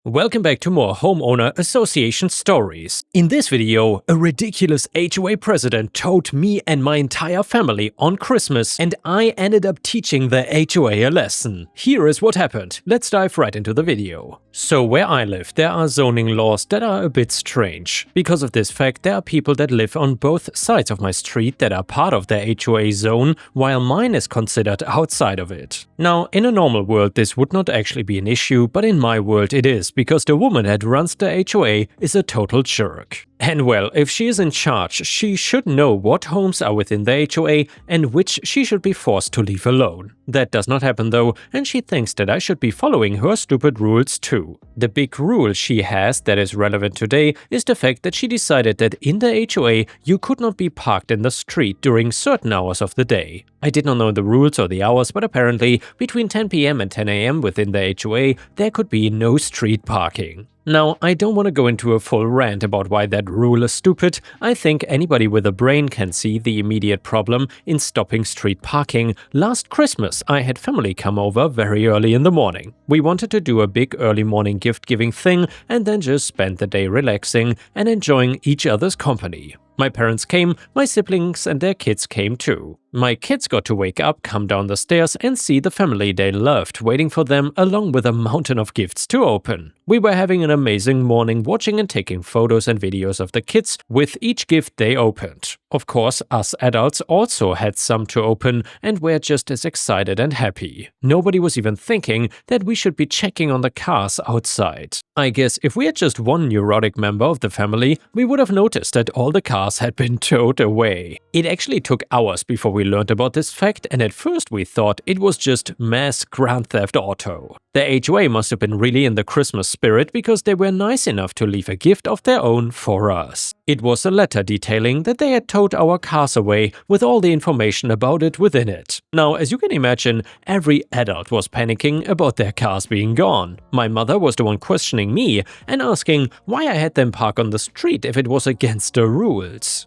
Welcome back to more homeowner association stories. In this video, a ridiculous HOA president told me and my entire family on Christmas, and I ended up teaching the HOA a lesson. Here is what happened. Let's dive right into the video. So where I live, there are zoning laws that are a bit strange. Because of this fact, there are people that live on both sides of my street that are part of the HOA zone, while mine is considered outside of it. Now, in a normal world, this would not actually be an issue, but in my world it is, because the woman that runs the HOA is a total jerk. And well, if she is in charge, she should know what homes are within the HOA and which she should be forced to leave alone. That does not happen though, and she thinks that I should be following her stupid rules too. The big rule she has that is relevant today is the fact that she decided that in the HOA you could not be parked in the street during certain hours of the day. I did not know the rules or the hours, but apparently between 10 PM and 10 AM within the HOA there could be no street parking. Now, I don't want to go into a full rant about why that rule is stupid. I think anybody with a brain can see the immediate problem in stopping street parking. Last Christmas, I had family come over very early in the morning. We wanted to do a big early morning gift-giving thing and then just spend the day relaxing and enjoying each other's company. My parents came, my siblings and their kids came too. My kids got to wake up, come down the stairs and see the family they loved waiting for them along with a mountain of gifts to open. We were having an amazing morning watching and taking photos and videos of the kids with each gift they opened. Of course, us adults also had some to open and were just as excited and happy. Nobody was even thinking that we should be checking on the cars outside. I guess if we had just one neurotic member of the family, we would have noticed that all the cars had been towed away. It actually took hours before we learned about this fact, and at first we thought it was just mass Grand Theft Auto. The HOA must have been really in the Christmas spirit because they were nice enough to leave a gift of their own for us. It was a letter detailing that they had towed our cars away with all the information about it within it. Now, as you can imagine, every adult was panicking about their cars being gone. My mother was the one questioning me and asking why I had them park on the street if it was against the rules.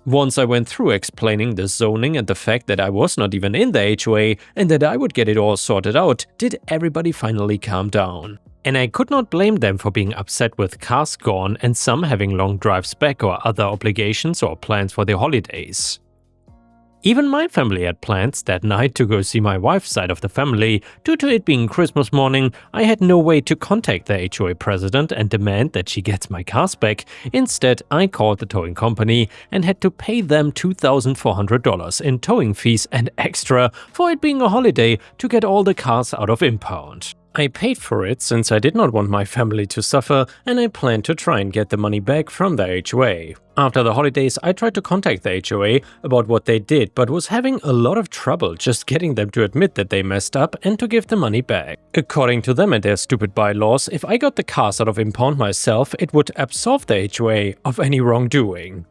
Once I went through explaining the zoning and the fact that I was not even in the HOA and that I would get it all sorted out, did everybody finally calm down. And I could not blame them for being upset with cars gone and some having long drives back or other obligations or plans for the holidays. Even my family had plans that night to go see my wife's side of the family. Due to it being Christmas morning, I had no way to contact the HOA president and demand that she gets my cars back. Instead, I called the towing company and had to pay them $2,400 in towing fees and extra for it being a holiday to get all the cars out of impound. I paid for it since I did not want my family to suffer, and I planned to try and get the money back from the HOA. After the holidays, I tried to contact the HOA about what they did, but was having a lot of trouble just getting them to admit that they messed up and to give the money back. According to them and their stupid bylaws, if I got the cars out of impound myself, it would absolve the HOA of any wrongdoing.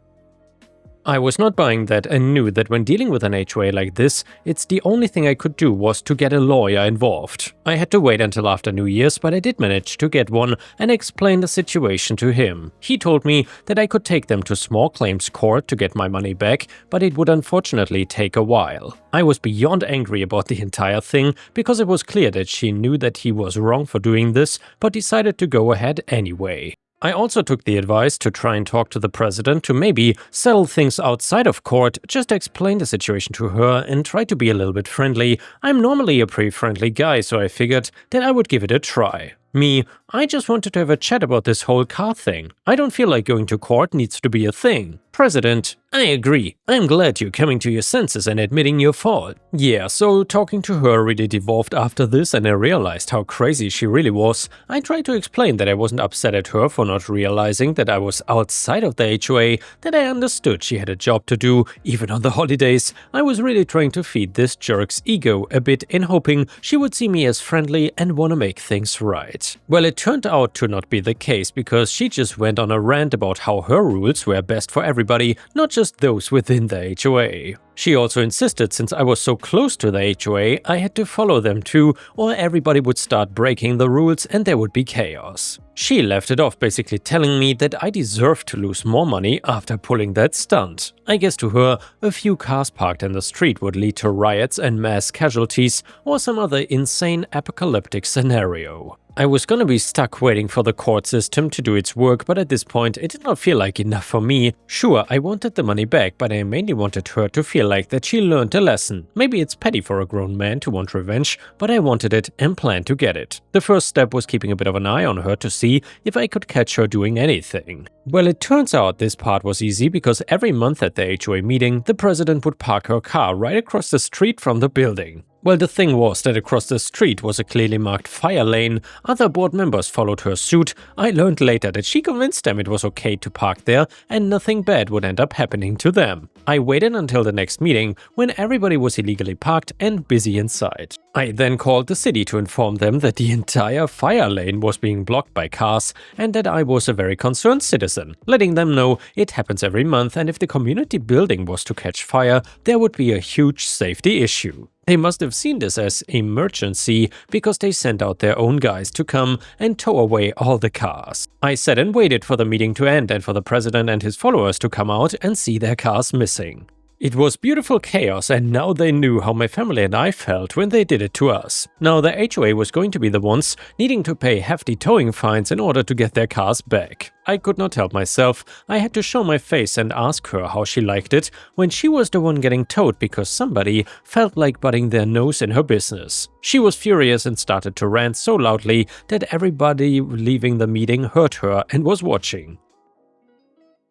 I was not buying that and knew that when dealing with an HOA like this, it's the only thing I could do was to get a lawyer involved. I had to wait until after New Year's, but I did manage to get one and explain the situation to him. He told me that I could take them to small claims court to get my money back, but it would unfortunately take a while. I was beyond angry about the entire thing because it was clear that she knew that he was wrong for doing this, but decided to go ahead anyway. I also took the advice to try and talk to the president to maybe settle things outside of court, just explain the situation to her and try to be a little bit friendly. I'm normally a pretty friendly guy, so I figured that I would give it a try. Me, I just wanted to have a chat about this whole car thing. I don't feel like going to court needs to be a thing. President, I agree. I'm glad you're coming to your senses and admitting your fault. Yeah, so talking to her really devolved after this, and I realized how crazy she really was. I tried to explain that I wasn't upset at her for not realizing that I was outside of the HOA, that I understood she had a job to do, even on the holidays. I was really trying to feed this jerk's ego a bit in hoping she would see me as friendly and want to make things right. Well, it turned out to not be the case because she just went on a rant about how her rules were best for everybody, not just those within the HOA. She also insisted since I was so close to the HOA, I had to follow them too, or everybody would start breaking the rules and there would be chaos. She left it off basically telling me that I deserved to lose more money after pulling that stunt. I guess to her, a few cars parked in the street would lead to riots and mass casualties or some other insane apocalyptic scenario. I was gonna be stuck waiting for the court system to do its work, but at this point it did not feel like enough for me. Sure, I wanted the money back, but I mainly wanted her to feel like that she learned a lesson. Maybe it's petty for a grown man to want revenge, but I wanted it and planned to get it. The first step was keeping a bit of an eye on her to see if I could catch her doing anything. Well, it turns out this part was easy because every month at the HOA meeting, the president would park her car right across the street from the building. Well, the thing was that across the street was a clearly marked fire lane. Other board members followed her suit. I learned later that she convinced them it was okay to park there and nothing bad would end up happening to them. I waited until the next meeting when everybody was illegally parked and busy inside. I then called the city to inform them that the entire fire lane was being blocked by cars and that I was a very concerned citizen, letting them know it happens every month and if the community building was to catch fire, there would be a huge safety issue. They must have seen this as emergency because they sent out their own guys to come and tow away all the cars. I sat and waited for the meeting to end and for the president and his followers to come out and see their cars missing. It was beautiful chaos, and now they knew how my family and I felt when they did it to us. Now the HOA was going to be the ones needing to pay hefty towing fines in order to get their cars back. I could not help myself. I had to show my face and ask her how she liked it when she was the one getting towed because somebody felt like butting their nose in her business. She was furious and started to rant so loudly that everybody leaving the meeting heard her and was watching.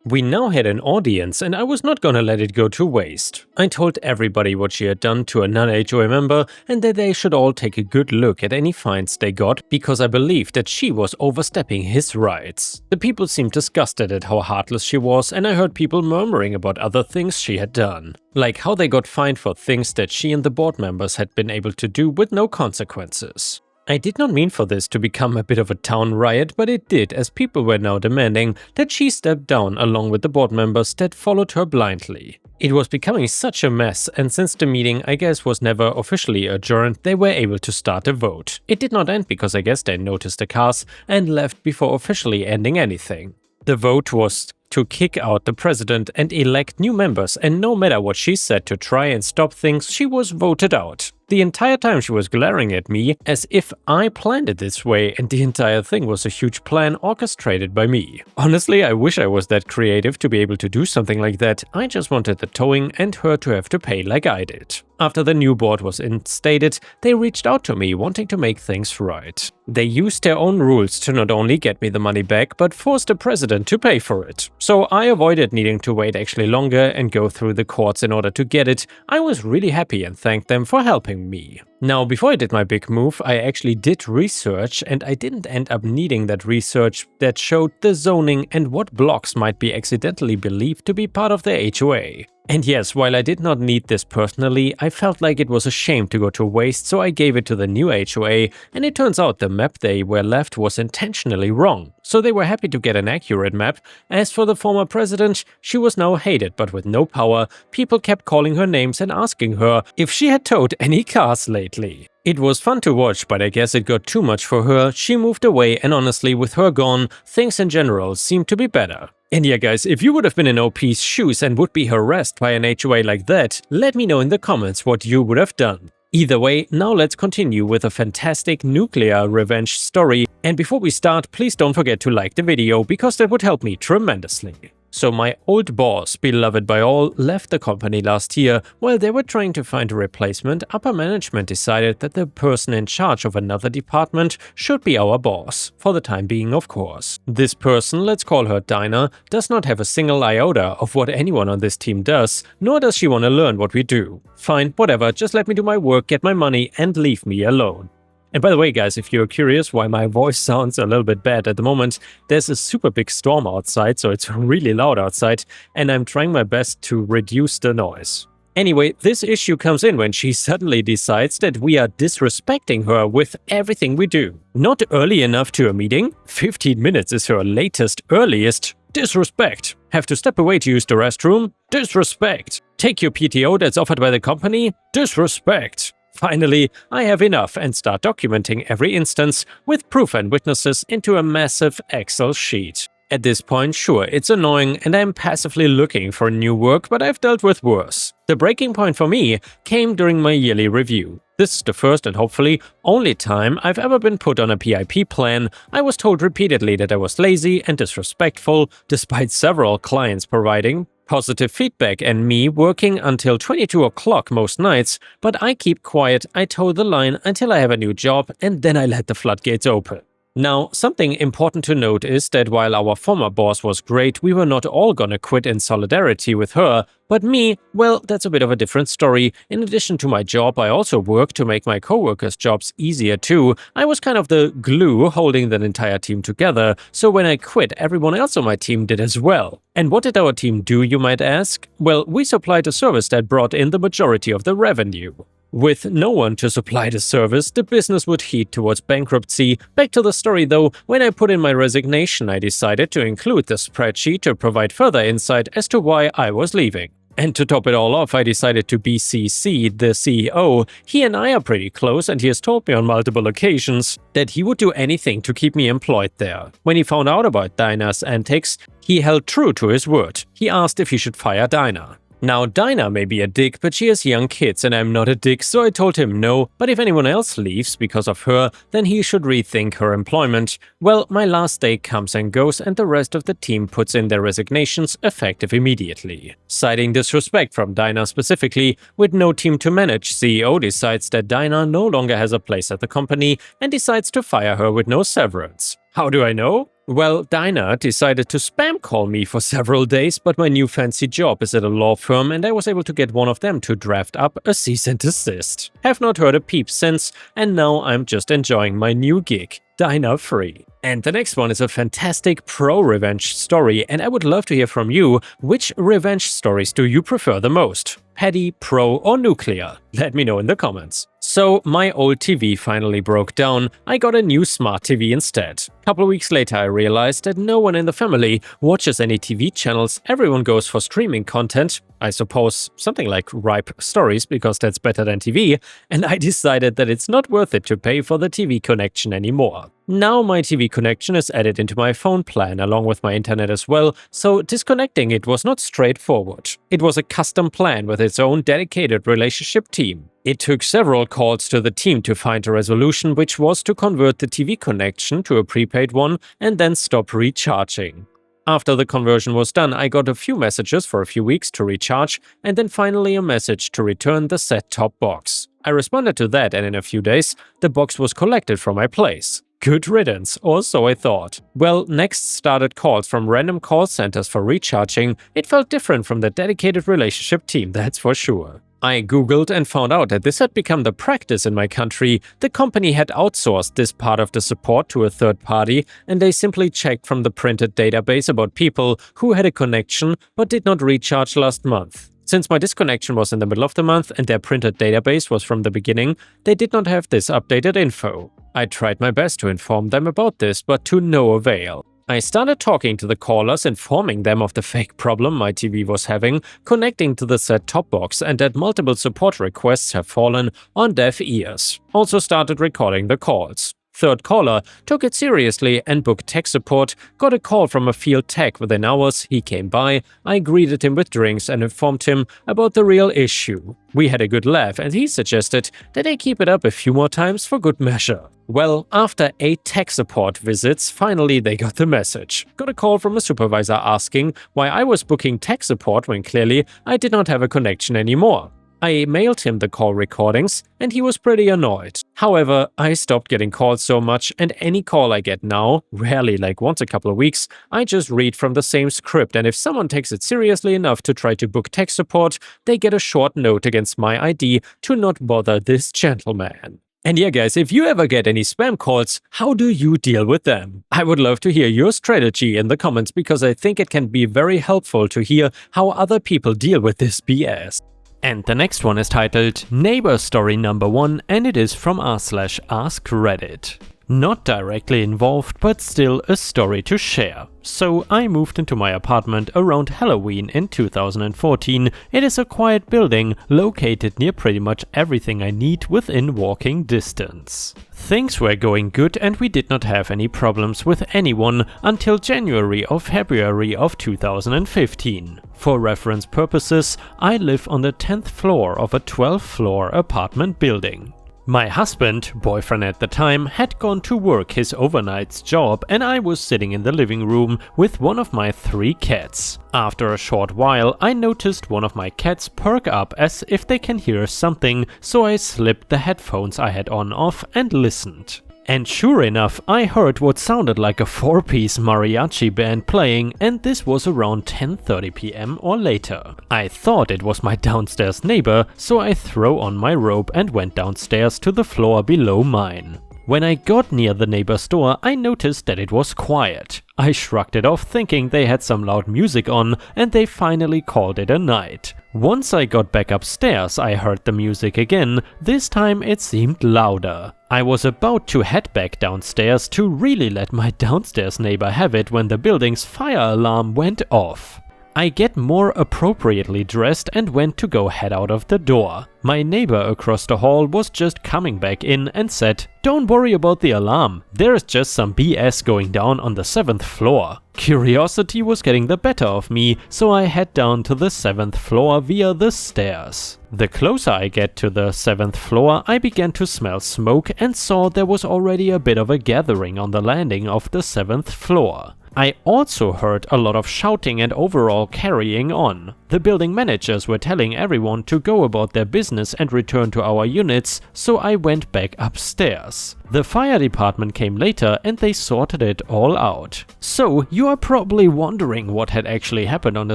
We now had an audience and I was not gonna let it go to waste. I told everybody what she had done to a non-HOA member and that they should all take a good look at any fines they got because I believed that she was overstepping his rights. The people seemed disgusted at how heartless she was and I heard people murmuring about other things she had done. Like how they got fined for things that she and the board members had been able to do with no consequences. I did not mean for this to become a bit of a town riot, but it did, as people were now demanding that she step down along with the board members that followed her blindly. It was becoming such a mess, and since the meeting I guess was never officially adjourned, they were able to start a vote. It did not end because I guess they noticed the cars and left before officially ending anything. The vote was to kick out the president and elect new members, and no matter what she said to try and stop things, she was voted out. The entire time she was glaring at me as if I planned it this way and the entire thing was a huge plan orchestrated by me. Honestly, I wish I was that creative to be able to do something like that. I just wanted the towing and her to have to pay like I did. After the new board was instated, they reached out to me wanting to make things right. They used their own rules to not only get me the money back, but forced the president to pay for it. So I avoided needing to wait actually longer and go through the courts in order to get it. I was really happy and thanked them for helping me. Now, before I did my big move, I actually did research and I didn't end up needing that research that showed the zoning and what blocks might be accidentally believed to be part of the HOA. And yes, while I did not need this personally, I felt like it was a shame to go to waste, so I gave it to the new HOA, and it turns out the map they were left was intentionally wrong. So they were happy to get an accurate map. As for the former president, she was now hated but with no power. People kept calling her names and asking her if she had towed any cars lately. It was fun to watch, but I guess it got too much for her. She moved away, and honestly, with her gone, things in general seemed to be better. And yeah guys, if you would have been in OP's shoes and would be harassed by an HOA like that, let me know in the comments what you would have done. Either way, now let's continue with a fantastic nuclear revenge story. And before we start, please don't forget to like the video, because that would help me tremendously. So my old boss, beloved by all, left the company last year. While they were trying to find a replacement, upper management decided that the person in charge of another department should be our boss, for the time being of course. This person, let's call her Dinah, does not have a single iota of what anyone on this team does, nor does she want to learn what we do. Fine, whatever, just let me do my work, get my money, and leave me alone. And by the way guys, if you're curious why my voice sounds a little bit bad at the moment, there's a super big storm outside, so it's really loud outside, and I'm trying my best to reduce the noise. Anyway, this issue comes in when she suddenly decides that we are disrespecting her with everything we do. Not early enough to a meeting? 15 minutes is her latest earliest. Disrespect. Have to step away to use the restroom? Disrespect. Take your PTO that's offered by the company? Disrespect. Finally, I have enough and start documenting every instance with proof and witnesses into a massive Excel sheet. At this point, sure, it's annoying and I'm passively looking for new work, but I've dealt with worse. The breaking point for me came during my yearly review. This is the first and hopefully only time I've ever been put on a PIP plan. I was told repeatedly that I was lazy and disrespectful, despite several clients providing positive feedback and me working until 22 o'clock most nights, but I keep quiet, I toe the line until I have a new job, and then I let the floodgates open. Now, something important to note is that while our former boss was great, we were not all gonna quit in solidarity with her, but me, well, that's a bit of a different story. In addition to my job, I also work to make my coworkers' jobs easier too. I was kind of the glue holding that entire team together, so when I quit, everyone else on my team did as well. And what did our team do, you might ask? Well, we supplied a service that brought in the majority of the revenue. With no one to supply the service, the business would head towards bankruptcy. Back to the story though, when I put in my resignation, I decided to include the spreadsheet to provide further insight as to why I was leaving. And to top it all off, I decided to BCC the CEO. He and I are pretty close and he has told me on multiple occasions that he would do anything to keep me employed there. When he found out about Dinah's antics, he held true to his word. He asked if he should fire Dinah. Now, Dinah may be a dick, but she has young kids and I'm not a dick, so I told him no, but if anyone else leaves because of her, then he should rethink her employment. Well, my last day comes and goes and the rest of the team puts in their resignations effective immediately. Citing disrespect from Dinah specifically, with no team to manage, CEO decides that Dinah no longer has a place at the company and decides to fire her with no severance. How do I know? Well, Dinah decided to spam call me for several days, but my new fancy job is at a law firm and I was able to get one of them to draft up a cease and desist. Have not heard a peep since, and now I'm just enjoying my new gig. Dinah free. And the next one is a fantastic pro-revenge story, and I would love to hear from you. Which revenge stories do you prefer the most? Petty, pro, or nuclear? Let me know in the comments. So, my old TV finally broke down. I got a new smart TV instead. Couple weeks later I realized that no one in the family watches any TV channels, everyone goes for streaming content, I suppose something like Ripestories because that's better than TV, and I decided that it's not worth it to pay for the TV connection anymore. Now my TV connection is added into my phone plan along with my internet as well, so disconnecting it was not straightforward. It was a custom plan with its own dedicated relationship team. It took several calls to the team to find a resolution, which was to convert the TV connection to a prepaid one and then stop recharging. After the conversion was done, I got a few messages for a few weeks to recharge and then finally a message to return the set-top box. I responded to that and in a few days, the box was collected from my place. Good riddance, or so I thought. Well, next started calls from random call centers for recharging. It felt different from the dedicated relationship team, that's for sure. I googled and found out that this had become the practice in my country. The company had outsourced this part of the support to a third party, and they simply checked from the printed database about people who had a connection but did not recharge last month. Since my disconnection was in the middle of the month and their printed database was from the beginning, they did not have this updated info. I tried my best to inform them about this, but to no avail. I started talking to the callers, informing them of the fake problem my TV was having, connecting to the set-top box, and that multiple support requests have fallen on deaf ears. Also started recording the calls. Third caller took it seriously and booked tech support, got a call from a field tech within hours, he came by, I greeted him with drinks and informed him about the real issue. We had a good laugh and he suggested that I keep it up a few more times for good measure. Well, after 8 tech support visits, finally they got the message. Got a call from a supervisor asking why I was booking tech support when clearly I did not have a connection anymore. I mailed him the call recordings and he was pretty annoyed. However, I stopped getting calls so much and any call I get now, rarely like once a couple of weeks, I just read from the same script, and if someone takes it seriously enough to try to book tech support, they get a short note against my ID to not bother this gentleman. And yeah guys, if you ever get any spam calls, how do you deal with them? I would love to hear your strategy in the comments because I think it can be very helpful to hear how other people deal with this BS. And the next one is titled Neighbor Story Number 1 and it is from r/askreddit. Not directly involved, but still a story to share. So I moved into my apartment around Halloween in 2014. It is a quiet building located near pretty much everything I need within walking distance. Things were going good and we did not have any problems with anyone until January or February of 2015. For reference purposes, I live on the 10th floor of a 12th-floor apartment building. My husband, boyfriend at the time, had gone to work his overnight job and I was sitting in the living room with one of my 3 cats. After a short while, I noticed one of my cats perk up as if they can hear something, so I slipped the headphones I had on off and listened. And sure enough, I heard what sounded like a 4-piece mariachi band playing, and this was around 10:30 p.m. or later. I thought it was my downstairs neighbor, so I threw on my robe and went downstairs to the floor below mine. When I got near the neighbor's door, I noticed that it was quiet. I shrugged it off thinking they had some loud music on and they finally called it a night. Once I got back upstairs, I heard the music again. This time it seemed louder. I was about to head back downstairs to really let my downstairs neighbor have it when the building's fire alarm went off. I get more appropriately dressed and went to go head out of the door. My neighbor across the hall was just coming back in and said, "Don't worry about the alarm, there's just some BS going down on the 7th floor. Curiosity was getting the better of me, so I head down to the 7th floor via the stairs. The closer I get to the 7th floor, I began to smell smoke and saw there was already a bit of a gathering on the landing of the 7th floor. I also heard a lot of shouting and overall carrying on. The building managers were telling everyone to go about their business and return to our units, so I went back upstairs. The fire department came later and they sorted it all out. So you are probably wondering what had actually happened on the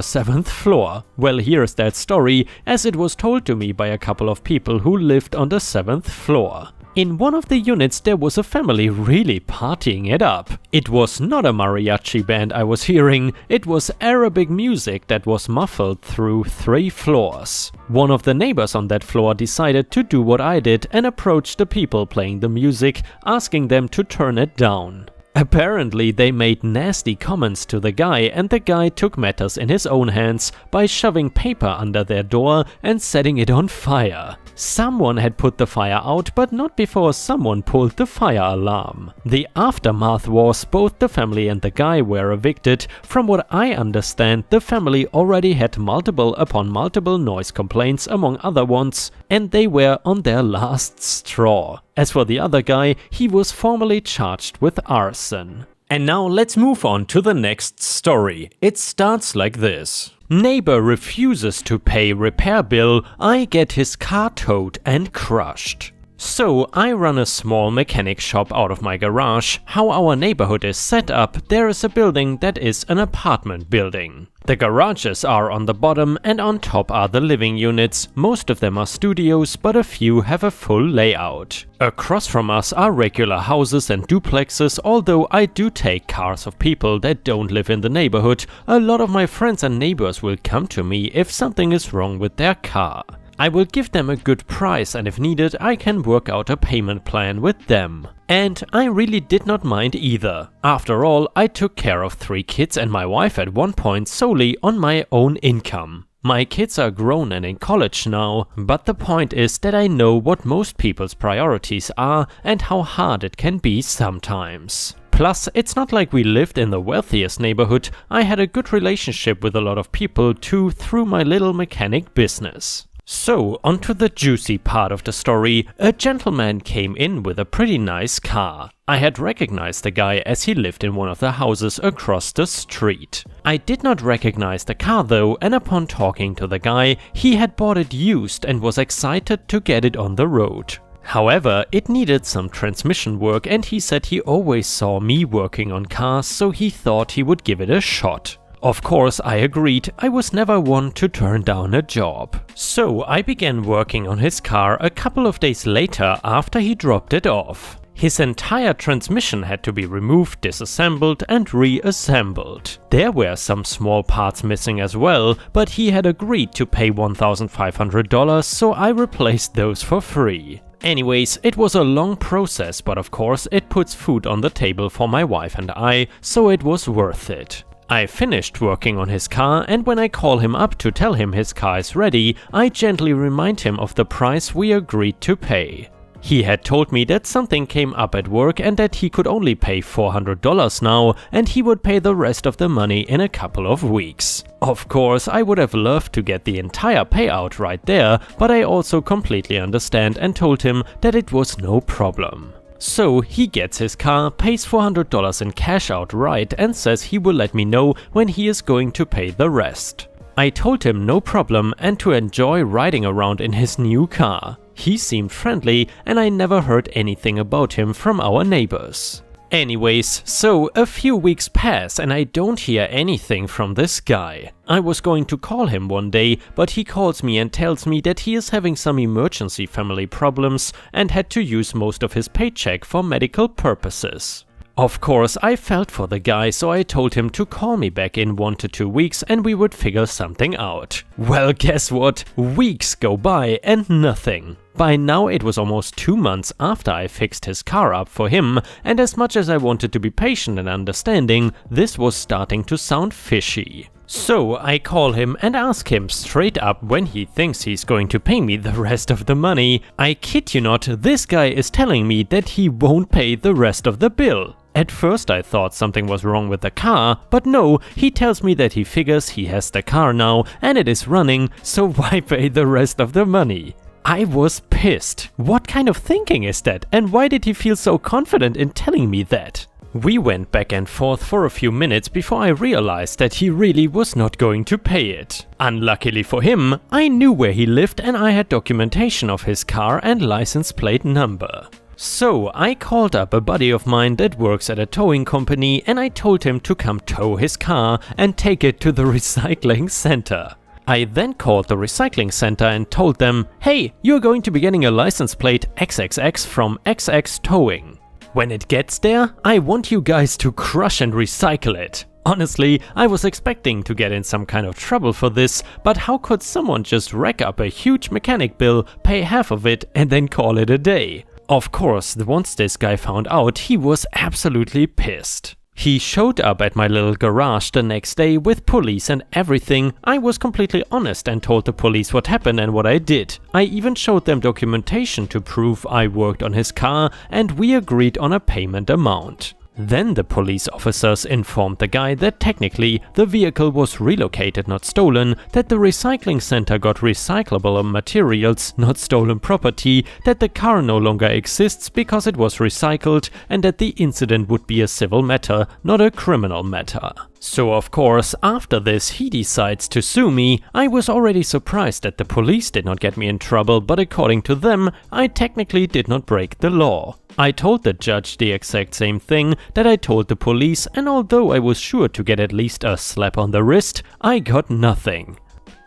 7th floor. Well, here's that story, as it was told to me by a couple of people who lived on the 7th floor. In one of the units there was a family really partying it up. It was not a mariachi band I was hearing, it was Arabic music that was muffled through 3 floors. One of the neighbors on that floor decided to do what I did and approached the people playing the music, asking them to turn it down. Apparently they made nasty comments to the guy and the guy took matters in his own hands by shoving paper under their door and setting it on fire. Someone had put the fire out, but not before someone pulled the fire alarm. The aftermath was both the family and the guy were evicted. From what I understand, the family already had multiple upon multiple noise complaints among other ones, and they were on their last straw. As for the other guy, he was formally charged with arson. And now let's move on to the next story. It starts like this. Neighbor refuses to pay repair bill, I get his car towed and crushed. So I run a small mechanic shop out of my garage. How our neighborhood is set up, there is a building that is an apartment building. The garages are on the bottom and on top are the living units. Most of them are studios, but a few have a full layout. Across from us are regular houses and duplexes, although I do take cars of people that don't live in the neighborhood. A lot of my friends and neighbors will come to me if something is wrong with their car. I will give them a good price and if needed I can work out a payment plan with them. And I really did not mind either. After all, I took care of 3 kids and my wife at one point solely on my own income. My kids are grown and in college now, but the point is that I know what most people's priorities are and how hard it can be sometimes. Plus, it's not like we lived in the wealthiest neighborhood. I had a good relationship with a lot of people too through my little mechanic business. So, onto the juicy part of the story. A gentleman came in with a pretty nice car. I had recognized the guy as he lived in one of the houses across the street. I did not recognize the car though, and upon talking to the guy, he had bought it used and was excited to get it on the road. However, it needed some transmission work and he said he always saw me working on cars, so he thought he would give it a shot. Of course, I agreed. I was never one to turn down a job. So I began working on his car a couple of days later after he dropped it off. His entire transmission had to be removed, disassembled and reassembled. There were some small parts missing as well, but he had agreed to pay $1,500, so I replaced those for free. Anyways, it was a long process, but of course it puts food on the table for my wife and I, so it was worth it. I finished working on his car, and when I call him up to tell him his car is ready, I gently remind him of the price we agreed to pay. He had told me that something came up at work and that he could only pay $400 now, and he would pay the rest of the money in a couple of weeks. Of course, I would have loved to get the entire payout right there, but I also completely understand and told him that it was no problem. So he gets his car, pays $400 in cash outright, and says he will let me know when he is going to pay the rest. I told him no problem and to enjoy riding around in his new car. He seemed friendly, and I never heard anything about him from our neighbors. Anyways, so a few weeks pass and I don't hear anything from this guy. I was going to call him one day, but he calls me and tells me that he is having some emergency family problems and had to use most of his paycheck for medical purposes. Of course, I felt for the guy, so I told him to call me back in 1 to 2 weeks and we would figure something out. Well, guess what? Weeks go by and nothing. By now it was almost 2 months after I fixed his car up for him, and as much as I wanted to be patient and understanding, this was starting to sound fishy. So I call him and ask him straight up when he thinks he's going to pay me the rest of the money. I kid you not, this guy is telling me that he won't pay the rest of the bill. At first I thought something was wrong with the car, but no, he tells me that he figures he has the car now and it is running, so why pay the rest of the money? I was pissed. What kind of thinking is that, and why did he feel so confident in telling me that? We went back and forth for a few minutes before I realized that he really was not going to pay it. Unluckily for him, I knew where he lived and I had documentation of his car and license plate number. So I called up a buddy of mine that works at a towing company and I told him to come tow his car and take it to the recycling center. I then called the recycling center and told them, hey, you're going to be getting a license plate XXX from XX Towing. When it gets there, I want you guys to crush and recycle it. Honestly, I was expecting to get in some kind of trouble for this, but how could someone just rack up a huge mechanic bill, pay half of it and then call it a day? Of course, once this guy found out, he was absolutely pissed. He showed up at my little garage the next day with police and everything. I was completely honest and told the police what happened and what I did. I even showed them documentation to prove I worked on his car and we agreed on a payment amount. Then the police officers informed the guy that technically the vehicle was relocated, not stolen, that the recycling center got recyclable materials, not stolen property, that the car no longer exists because it was recycled, and that the incident would be a civil matter, not a criminal matter. So of course, after this he decides to sue me. I was already surprised that the police did not get me in trouble, but according to them, I technically did not break the law. I told the judge the exact same thing that I told the police, and although I was sure to get at least a slap on the wrist, I got nothing.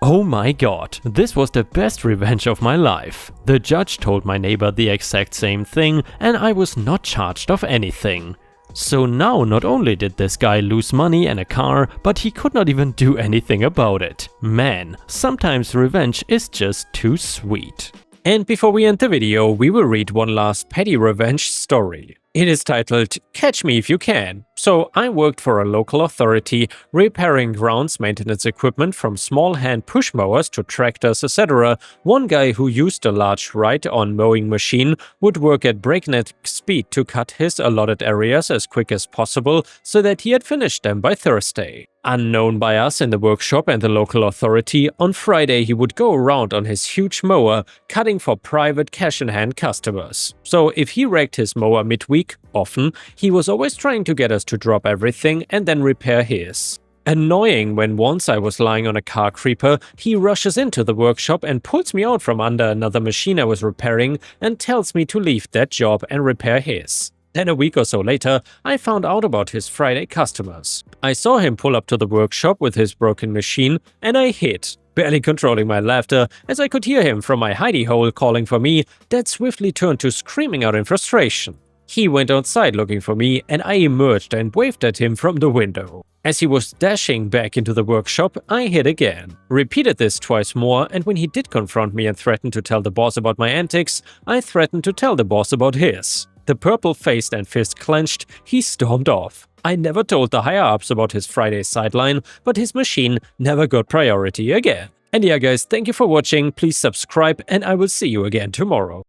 Oh my god, this was the best revenge of my life. The judge told my neighbor the exact same thing, and I was not charged of anything. So now not only did this guy lose money and a car, but he could not even do anything about it. Man, sometimes revenge is just too sweet. And before we end the video, we will read one last petty revenge story. It is titled, Catch Me If You Can. So I worked for a local authority, repairing grounds maintenance equipment from small hand push mowers to tractors, etc. One guy who used a large ride-on mowing machine would work at breakneck speed to cut his allotted areas as quick as possible so that he had finished them by Thursday. Unknown by us in the workshop and the local authority, on Friday he would go around on his huge mower, cutting for private cash-in-hand customers. So if he wrecked his mower midweek, often, he was always trying to get us to drop everything and then repair his. Annoying when once I was lying on a car creeper, he rushes into the workshop and pulls me out from under another machine I was repairing and tells me to leave that job and repair his. Then a week or so later, I found out about his Friday customers. I saw him pull up to the workshop with his broken machine and I hid, barely controlling my laughter as I could hear him from my hidey hole calling for me, that swiftly turned to screaming out in frustration. He went outside looking for me and I emerged and waved at him from the window. As he was dashing back into the workshop, I hit again. Repeated this twice more, and when he did confront me and threatened to tell the boss about my antics, I threatened to tell the boss about his. The purple-faced and fist clenched, he stormed off. I never told the higher-ups about his Friday sideline, but his machine never got priority again. And yeah guys, thank you for watching, please subscribe and I will see you again tomorrow.